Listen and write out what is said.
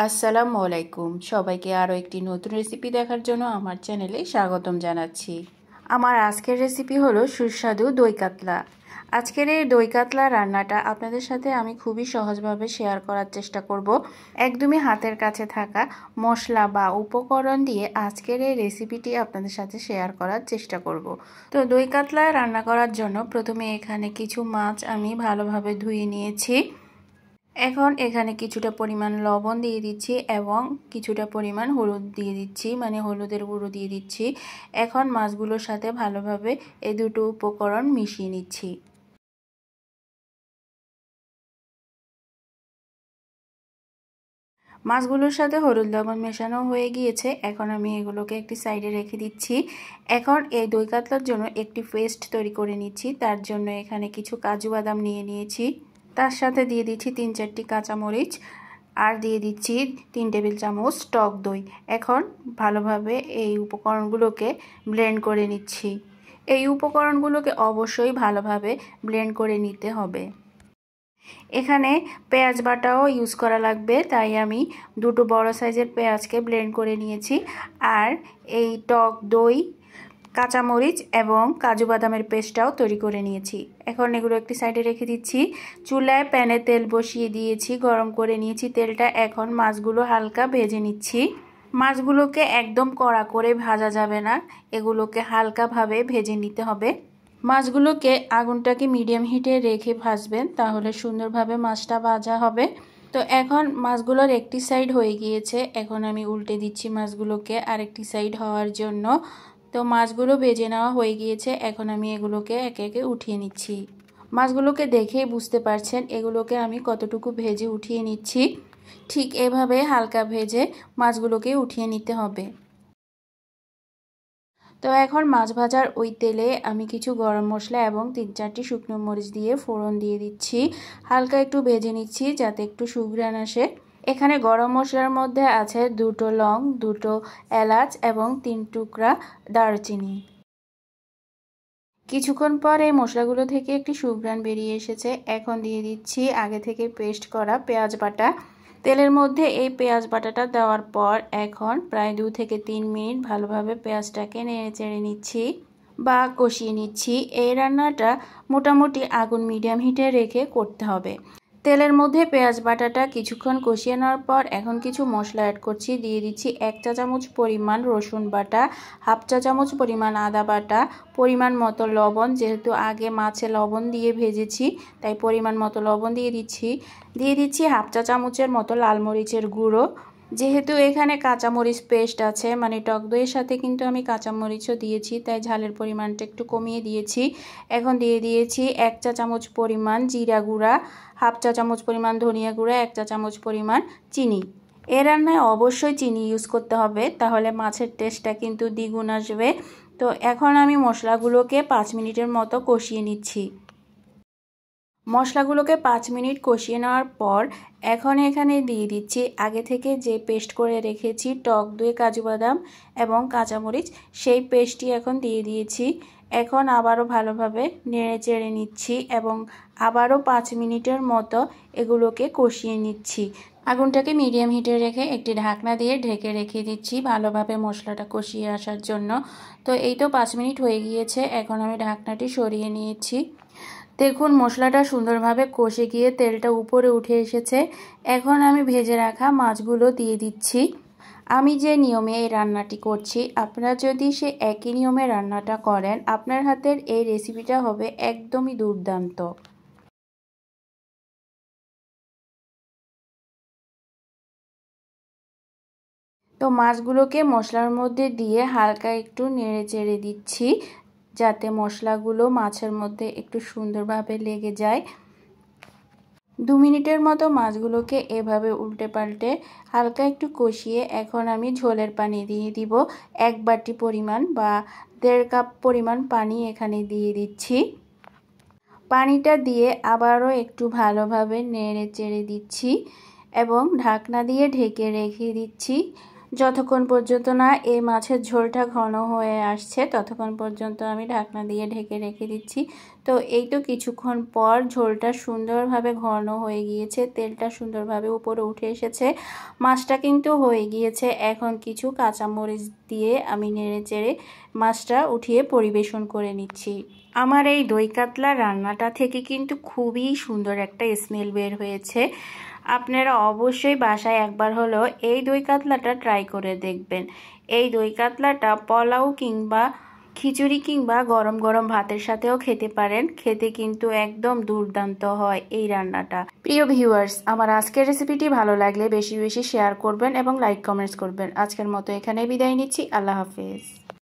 আসসালামু আলাইকুম। সবাইকে আরও একটি নতুন রেসিপি দেখার জন্য আমার চ্যানেলে স্বাগতম জানাচ্ছি। আমার আজকের রেসিপি হলো সুস্বাদু দই কাতলা। আজকের এই দই কাতলা রান্নাটা আপনাদের সাথে আমি খুবই সহজভাবে শেয়ার করার চেষ্টা করব। একদমই হাতের কাছে থাকা মশলা বা উপকরণ দিয়ে আজকের এই রেসিপিটি আপনাদের সাথে শেয়ার করার চেষ্টা করব। তো দই কাতলা রান্না করার জন্য প্রথমে এখানে কিছু মাছ আমি ভালোভাবে ধুয়ে নিয়েছি। এখন এখানে কিছুটা পরিমাণ লবণ দিয়ে দিচ্ছি এবং কিছুটা পরিমাণ হলুদ দিয়ে দিচ্ছি, মানে হলুদের গুঁড়ো দিয়ে দিচ্ছি। এখন মাছগুলোর সাথে ভালোভাবে এই দুটো উপকরণ মিশিয়ে নিচ্ছি। মাছগুলোর সাথে হলুদ লবণ মেশানো হয়ে গিয়েছে। এখন আমি এগুলোকে একটি সাইডে রেখে দিচ্ছি। এখন এই দই কাতলার জন্য একটি পেস্ট তৈরি করে নিচ্ছি। তার জন্য এখানে কিছু কাজু বাদাম নিয়ে নিয়েছি। তার সাথে দিয়ে দিচ্ছি 3-4টি কাঁচামরিচ আর দিয়ে দিচ্ছি 3 টেবিল চামচ টক দই। এখন ভালোভাবে এই উপকরণগুলোকে ব্লেন্ড করে নিচ্ছি। এই উপকরণগুলোকে অবশ্যই ভালোভাবে ব্লেন্ড করে নিতে হবে। এখানে পেঁয়াজ বাটাও ইউজ করা লাগবে, তাই আমি দুটো বড় সাইজের পেঁয়াজকে ব্লেন্ড করে নিয়েছি। আর এই টক দই, কাঁচামরিচ এবং কাজু বাদামের পেস্টটাও তৈরি করে নিয়েছি। এখন এগুলো একটি সাইডে রেখে দিচ্ছি। চুলায় প্যানে তেল বসিয়ে দিয়েছি, গরম করে নিয়েছি তেলটা। এখন মাছগুলো হালকা ভেজে নিচ্ছি। মাছগুলোকে একদম কড়া করে ভাজা যাবে না, এগুলোকে হালকাভাবে ভেজে নিতে হবে। মাছগুলোকে আগুনটাকে মিডিয়াম হিটে রেখে ভাজবেন, তাহলে সুন্দরভাবে মাছটা ভাজা হবে। তো এখন মাছগুলোর একটি সাইড হয়ে গিয়েছে, এখন আমি উল্টে দিচ্ছি মাছগুলোকে আরেকটি সাইড হওয়ার জন্য। তো মাছগুলো ভেজে নেওয়া হয়ে গিয়েছে, এখন আমি এগুলোকে একে একে উঠিয়ে নিচ্ছি। মাছগুলোকে দেখেই বুঝতে পারছেন এগুলোকে আমি কতটুকু ভেজে উঠিয়ে নিচ্ছি। ঠিক এভাবে হালকা ভেজে মাছগুলোকে উঠিয়ে নিতে হবে। তো এখন মাছ ভাজার ওই তেলে আমি কিছু গরম মশলা এবং 3-4টি শুকনো মরিচ দিয়ে ফোড়ন দিয়ে দিচ্ছি। হালকা একটু ভেজে নিচ্ছি যাতে একটু সুঘ্রাণ আসে। এখানে গরম মশলার মধ্যে আছে 2টো লং, 2টো এলাচ এবং 3 টুকরা দারচিনি। কিছুক্ষণ পর এই মশলাগুলো থেকে একটি সুঘ্রাণ বেরিয়ে এসেছে। এখন দিয়ে দিচ্ছি আগে থেকে পেস্ট করা পেঁয়াজ বাটা। তেলের মধ্যে এই পেঁয়াজ বাটাটা দেওয়ার পর এখন প্রায় 2 থেকে 3 মিনিট ভালোভাবে পেঁয়াজটাকে নেড়ে চেড়ে নিচ্ছি বা কষিয়ে নিচ্ছি। এই রান্নাটা মোটামুটি আগুন মিডিয়াম হিটে রেখে করতে হবে। তেলের মধ্যে পেঁয়াজ বাটাটা কিছুক্ষণ কষিয়ে নেওয়ার পর এখন কিছু মশলা অ্যাড করছি। দিয়ে দিচ্ছি 1 চা চামচ পরিমাণ রসুন বাটা, 1/2 চা চামচ পরিমাণ আদা বাটা, পরিমাণ মতো লবণ, যেহেতু আগে মাছে লবণ দিয়ে ভেজেছি তাই পরিমাণ মতো লবণ দিয়ে দিচ্ছি। দিয়ে দিচ্ছি 1/2 চা চামচের মতো লাল মরিচের গুঁড়ো। যেহেতু এখানে কাঁচামরিচ পেস্ট আছে, মানে টক দইয়ের সাথে কিন্তু আমি কাঁচামরিচও দিয়েছি, তাই ঝালের পরিমাণটা একটু কমিয়ে দিয়েছি। এখন দিয়ে দিয়েছি 1 চা চামচ পরিমাণ জিরা গুঁড়া, 1/2 চা চামচ পরিমাণ ধনিয়া গুঁড়া, 1 চা চামচ পরিমাণ চিনি। এই রান্নায় অবশ্যই চিনি ইউজ করতে হবে, তাহলে মাছের টেস্টটা কিন্তু দ্বিগুণ আসবে। তো এখন আমি মশলাগুলোকে 5 মিনিটের মতো কষিয়ে নিচ্ছি। মশলাগুলোকে 5 মিনিট কষিয়ে নেওয়ার পর এখন এখানে দিয়ে দিচ্ছি আগে থেকে যে পেস্ট করে রেখেছি টক দই, কাজু বাদাম এবং কাঁচামরিচ, সেই পেস্টটি এখন দিয়ে দিয়েছি। এখন আবারও ভালোভাবে নেড়ে চেড়ে নিচ্ছি এবং আবারও 5 মিনিটের মতো এগুলোকে কষিয়ে নিচ্ছি। আগুনটাকে মিডিয়াম হিটে রেখে একটি ঢাকনা দিয়ে ঢেকে রেখে দিচ্ছি ভালোভাবে মশলাটা কষিয়ে আসার জন্য। তো এই তো 5 মিনিট হয়ে গিয়েছে, এখন আমি ঢাকনাটি সরিয়ে নিয়েছি। দেখুন মশলাটা সুন্দরভাবে কষে গিয়ে তেলটা উপরে উঠে এসেছে। এখন আমি ভেজে রাখা মাছগুলো দিয়ে দিচ্ছি। আমি যে নিয়মে এই রান্নাটি করছি, আপনারা যদি সে একই নিয়মে রান্নাটা করেন, আপনার হাতের এই রেসিপিটা হবে একদমই দুর্দান্ত। তো মাছগুলোকে মশলার মধ্যে দিয়ে হালকা একটু নেড়ে চেড়ে দিচ্ছি যাতে মশলাগুলো মাছের মধ্যে একটু সুন্দরভাবে লেগে যায়। 2 মিনিটের মতো মাছগুলোকে এভাবে উল্টে পাল্টে হালকা একটু কষিয়ে এখন আমি ঝোলের পানি দিয়ে দিব। 1 বাটি পরিমাণ বা 1.5 কাপ পরিমাণ পানি এখানে দিয়ে দিচ্ছি। পানিটা দিয়ে আবারও একটু ভালোভাবে নেড়ে চেড়ে দিচ্ছি এবং ঢাকনা দিয়ে ঢেকে রেখে দিচ্ছি যতক্ষণ পর্যন্ত না এই মাছের ঝোলটা ঘন হয়ে আসছে ততক্ষণ পর্যন্ত আমি ঢাকনা দিয়ে ঢেকে রেখে দিচ্ছি। তো এই তো কিছুক্ষণ পর ঝোলটা সুন্দরভাবে ঘন হয়ে গিয়েছে, তেলটা সুন্দরভাবে উপরে উঠে এসেছে, মাছটা কিন্তু হয়ে গিয়েছে। এখন কিছু কাঁচামরিচ দিয়ে আমি নেড়েচেড়ে মাছটা উঠিয়ে পরিবেশন করে নিচ্ছি। আমার এই দই কাতলা রান্নাটা থেকে কিন্তু খুবই সুন্দর একটা স্মেল বের হয়েছে। আপনারা অবশ্যই বাসায় একবার হলেও এই দই কাতলাটা ট্রাই করে দেখবেন। এই দই কাতলাটা পোলাও কিংবা খিচুড়ি কিংবা গরম গরম ভাতের সাথেও খেতে পারেন, খেতে কিন্তু একদম দুর্দান্ত হয় এই রান্নাটা। প্রিয় ভিউয়ার্স, আমার আজকের রেসিপিটি ভালো লাগলে বেশি বেশি শেয়ার করবেন এবং লাইক কমেন্টস করবেন। আজকের মতো এখানে বিদায় নিচ্ছি। আল্লাহ হাফেজ।